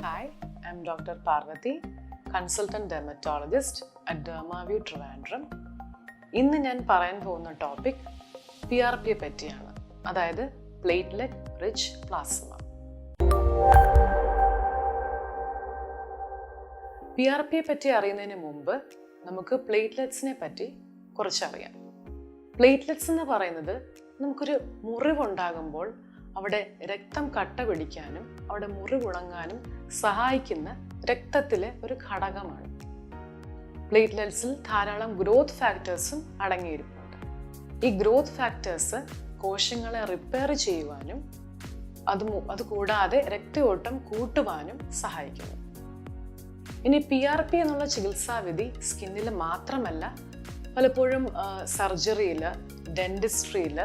Hi, I'm Dr. Parvathy, consultant dermatologist at DermaVue Trivandrum. ഇന്ന് ഞാൻ പറയാൻ പോകുന്ന ടോപ്പിക് PRP പറ്റിയാണ്, അതായത് Platelet-Rich Plasma. PRP പറ്റി അറിയുന്നതിന് മുമ്പ് നമുക്ക് പ്ലേറ്റ്ലെറ്റ്സിനെ പറ്റി കുറച്ചറിയാം. പ്ലേറ്റ്ലെറ്റ്സ് എന്ന് പറയുന്നത് നമുക്കൊരു മുറിവുണ്ടാകുമ്പോൾ അവിടെ രക്തം കട്ട പിടിക്കാനും അവിടെ മുറിവുണങ്ങാനും സഹായിക്കുന്ന രക്തത്തിലെ ഒരു ഘടകമാണ്. പ്ലേറ്റ്ലെറ്റ്സിൽ ധാരാളം ഗ്രോത്ത് ഫാക്ടേഴ്സും അടങ്ങിയിരിപ്പുണ്ട്. ഈ ഗ്രോത്ത് ഫാക്ടേഴ്സ് കോശങ്ങളെ റിപ്പയർ ചെയ്യുവാനും അതുകൂടാതെ രക്തയോട്ടം കൂട്ടുവാനും സഹായിക്കുന്നു. ഇനി PRP എന്നുള്ള ചികിത്സാവിധി സ്കിന്നിൽ മാത്രമല്ല, പലപ്പോഴും സർജറിയിൽ, ഡെന്റിസ്ട്രിയിൽ,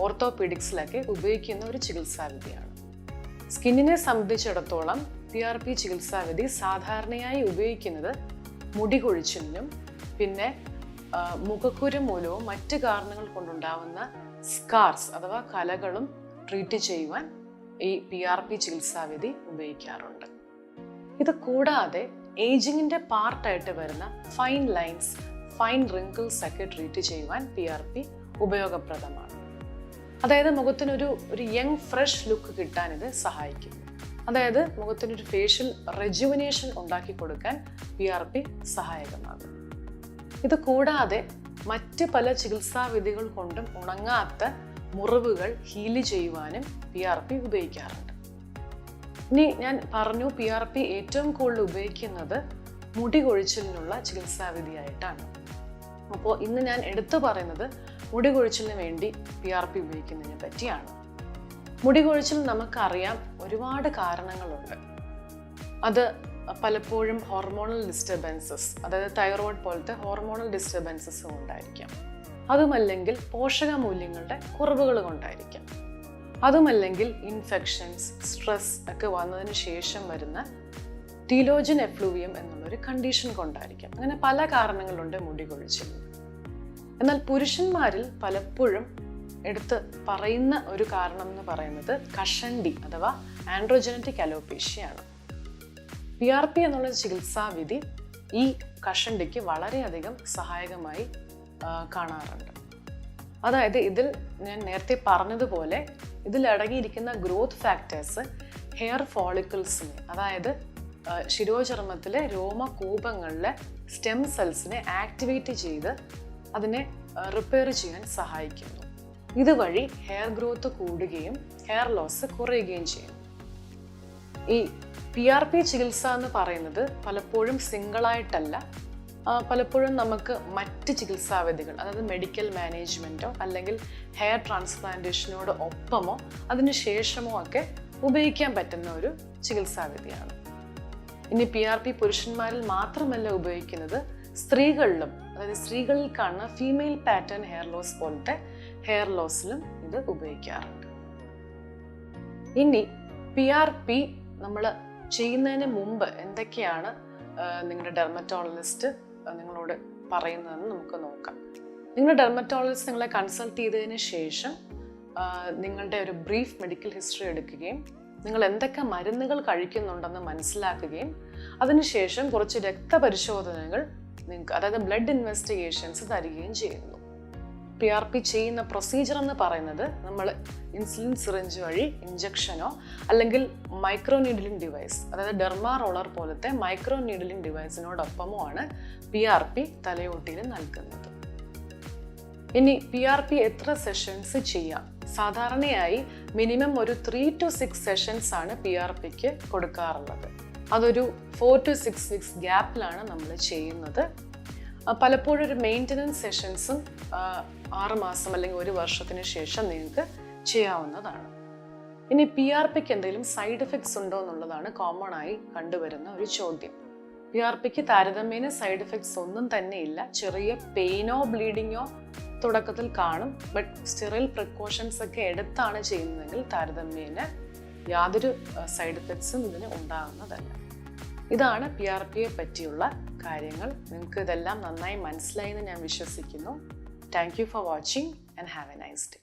ഓർത്തോപീഡിക്സിലൊക്കെ ഉപയോഗിക്കുന്ന ഒരു ചികിത്സാവിധിയാണ്. സ്കിന്നിനെ സംബന്ധിച്ചിടത്തോളം PRP ചികിത്സാവിധി സാധാരണയായി ഉപയോഗിക്കുന്നത് മുടി കൊഴിച്ചിലിനും പിന്നെ മുഖക്കുരു മൂലവും മറ്റ് കാരണങ്ങൾ കൊണ്ടുണ്ടാവുന്ന സ്കാർസ് അഥവാ കലകളും ട്രീറ്റ് ചെയ്യുവാൻ ഈ PRP ചികിത്സാവിധി ഉപയോഗിക്കാറുണ്ട്. ഇത് കൂടാതെ ഏജിങ്ങിൻ്റെ പാർട്ടായിട്ട് വരുന്ന ഫൈൻ ലൈൻസ്, ഫൈൻ റിങ്കിൾസ് ഒക്കെ ട്രീറ്റ് ചെയ്യുവാൻ PRP ഉപയോഗപ്രദമാണ്. അതായത് മുഖത്തിനൊരു യങ് ഫ്രഷ് ലുക്ക് കിട്ടാൻ ഇത് സഹായിക്കുന്നു. അതായത് മുഖത്തിനൊരു ഫേഷ്യൽ റെജുവിനേഷൻ ഉണ്ടാക്കി കൊടുക്കാൻ PRP സഹായകമാകും. ഇത് കൂടാതെ മറ്റ് പല ചികിത്സാവിധികൾ കൊണ്ടും ഉണങ്ങാത്ത മുറിവുകൾ ഹീല് ചെയ്യുവാനും PRP ഉപയോഗിക്കാറുണ്ട്. ഇനി ഞാൻ പറഞ്ഞു, PRP ഏറ്റവും കൂടുതൽ ഉപയോഗിക്കുന്നത് മുടി കൊഴിച്ചിലിനുള്ള ചികിത്സാവിധിയായിട്ടാണ്. അപ്പോൾ ഇന്ന് ഞാൻ എടുത്തു പറയുന്നത് മുടി കൊഴിച്ചിലിന് വേണ്ടി PRP ഉപയോഗിക്കുന്നതിനെ പറ്റിയാണ്. മുടി കൊഴിച്ചിൽ നമുക്കറിയാം ഒരുപാട് കാരണങ്ങളുണ്ട്. അത് പലപ്പോഴും ഹോർമോണൽ ഡിസ്റ്റർബൻസസ്, അതായത് തൈറോയ്ഡ് പോലത്തെ ഹോർമോണൽ ഡിസ്റ്റർബൻസസും ഉണ്ടായിരിക്കാം. അതുമല്ലെങ്കിൽ പോഷകമൂല്യങ്ങളുടെ കുറവുകൾ കൊണ്ടായിരിക്കാം. അതുമല്ലെങ്കിൽ ഇൻഫെക്ഷൻസ്, സ്ട്രെസ് ഒക്കെ വന്നതിന് ശേഷം വരുന്ന ടീലോജൻ എഫ്ലൂവിയം എന്നുള്ളൊരു കണ്ടീഷൻ കൊണ്ടായിരിക്കാം. അങ്ങനെ പല കാരണങ്ങളുണ്ട് മുടി കൊഴിച്ചിലിന്. എന്നാൽ പുരുഷന്മാരിൽ പലപ്പോഴും എടുത്ത് പറയുന്ന ഒരു കാരണം എന്ന് പറയുന്നത് കഷണ്ടി അഥവാ ആൻഡ്രോജനറ്റിക് അലോപേഷ്യയാണ്. PRP എന്നുള്ള ചികിത്സാവിധി ഈ കഷണ്ടിക്ക് വളരെയധികം സഹായകമായി കാണാറുണ്ട്. അതായത് ഇതിൽ ഞാൻ നേരത്തെ പറഞ്ഞതുപോലെ ഇതിൽ അടങ്ങിയിരിക്കുന്ന ഗ്രോത്ത് ഫാക്ടേഴ്സ് ഹെയർ ഫോളിക്കിൾസിനെ, അതായത് ശിരോചർമ്മത്തിലെ രോമകൂപങ്ങളിലെ സ്റ്റെം സെൽസിനെ ആക്ടിവേറ്റ് ചെയ്ത് അതിനെ റിപ്പയർ ചെയ്യാൻ സഹായിക്കുന്നു. ഇതുവഴി ഹെയർ ഗ്രോത്ത് കൂടുകയും ഹെയർ ലോസ് കുറയുകയും ചെയ്യും. ഈ PRP ചികിത്സ എന്ന് പറയുന്നത് പലപ്പോഴും സിംഗിളായിട്ടല്ല, പലപ്പോഴും നമുക്ക് മറ്റ് ചികിത്സാവിധികൾ, അതായത് മെഡിക്കൽ മാനേജ്മെൻറ്റോ അല്ലെങ്കിൽ ഹെയർ ട്രാൻസ്പ്ലാന്റേഷനോട് ഒപ്പമോ അതിന് ശേഷമോ ഒക്കെ ഉപയോഗിക്കാൻ പറ്റുന്ന ഒരു ചികിത്സാവിധിയാണ്. ഇനി PRP പുരുഷന്മാരിൽ മാത്രമല്ല ഉപയോഗിക്കുന്നത്, സ്ത്രീകളിലും, അതായത് സ്ത്രീകളിൽ കാണുന്ന ഫീമെയിൽ പാറ്റേൺ ഹെയർ ലോസ് പോലത്തെ ഹെയർ ലോസിലും ഇത് ഉപയോഗിക്കാറുണ്ട്. ഇനി PRP നമ്മൾ ചെയ്യുന്നതിന് മുമ്പ് എന്തൊക്കെയാണ് നിങ്ങളുടെ ഡെർമറ്റോളജിസ്റ്റ് നിങ്ങളോട് പറയുന്നതെന്ന് നമുക്ക് നോക്കാം. നിങ്ങളുടെ ഡെർമറ്റോളജിസ്റ്റ് നിങ്ങളെ കൺസൾട്ട് ചെയ്തതിന് ശേഷം നിങ്ങളുടെ ഒരു ബ്രീഫ് മെഡിക്കൽ ഹിസ്റ്ററി എടുക്കുകയും നിങ്ങൾ എന്തൊക്കെ മരുന്നുകൾ കഴിക്കുന്നുണ്ടെന്ന് മനസ്സിലാക്കുകയും അതിനുശേഷം കുറച്ച് രക്തപരിശോധനകൾ നിങ്ങൾക്ക്, അതായത് ബ്ലഡ് ഇൻവെസ്റ്റിഗേഷൻസ് തരികയും ചെയ്യുന്നു. PRP ചെയ്യുന്ന പ്രൊസീജിയർ എന്ന് പറയുന്നത് നമ്മൾ ഇൻസുലിൻ സിറിഞ്ച് വഴി ഇഞ്ചക്ഷനോ അല്ലെങ്കിൽ മൈക്രോ നീഡിലിംഗ് ഡിവൈസ്, അതായത് ഡെർമാ റോളർ പോലത്തെ മൈക്രോ നീഡിലിംഗ് ഡിവൈസിനോടൊപ്പമോ ആണ് PRP തലയോട്ടിയിൽ നൽകുന്നത്. ഇനി PRP എത്ര സെഷൻസ് ചെയ്യാം? സാധാരണയായി മിനിമം ഒരു 3 to 6 സെഷൻസ് ആണ് PRPക്ക് കൊടുക്കാറുള്ളത്. അതൊരു 4 to 6 weeks ഗ്യാപ്പിലാണ് നമ്മൾ ചെയ്യുന്നത്. പലപ്പോഴും ഒരു മെയിൻ്റനൻസ് സെഷൻസും 6 മാസം അല്ലെങ്കിൽ 1 വർഷത്തിന് ശേഷം നിങ്ങൾക്ക് ചെയ്യാവുന്നതാണ്. ഇനി PRPക്ക് എന്തെങ്കിലും സൈഡ് എഫക്ട്സ് ഉണ്ടോ എന്നുള്ളതാണ് കോമൺ ആയി കണ്ടുവരുന്ന ഒരു ചോദ്യം. PRPക്ക് താരതമ്യേന സൈഡ് എഫക്ട്സ് ഒന്നും തന്നെ ഇല്ല. ചെറിയ പെയിനോ ബ്ലീഡിങ്ങോ തുടക്കത്തിൽ കാണും, ബട്ട് സ്റ്റെറൈൽ പ്രിക്കോഷൻസ് ഒക്കെ എടുത്താണ് ചെയ്യുന്നതെങ്കിൽ താരതമ്യേന യാതൊരു സൈഡ് എഫക്ട്സും ഇതിന് ഉണ്ടാകുന്നതല്ല. ഇതാണ് PRPയെ പറ്റിയുള്ള കാര്യങ്ങൾ. നിങ്ങൾക്ക് ഇതെല്ലാം നന്നായി മനസ്സിലായി എന്ന് ഞാൻ വിശ്വസിക്കുന്നു. Thank you for watching and have A nice day.